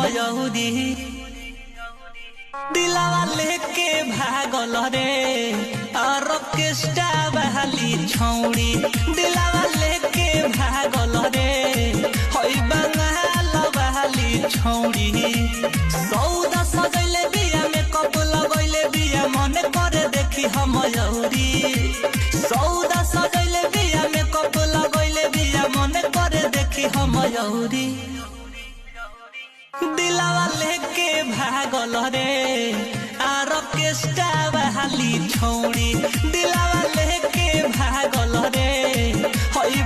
मयूरी दिलावा लेके भागल रे ऑर्केस्ट्रा वाली छौड़ी दिलावा लेके भागल रे होई बंगाल वाली छौड़ी सौदा सजैले बिया में कप लगैले बिया मन करे देखी हम मयूरी सौदा सजैले बिया में कप लगैले बिया मन करे देखी हम मयूरी दिलावा लेके भागल रे ऑर्केस्ट्रा वाली छौड़ी दिलावा लेके भागल रे होई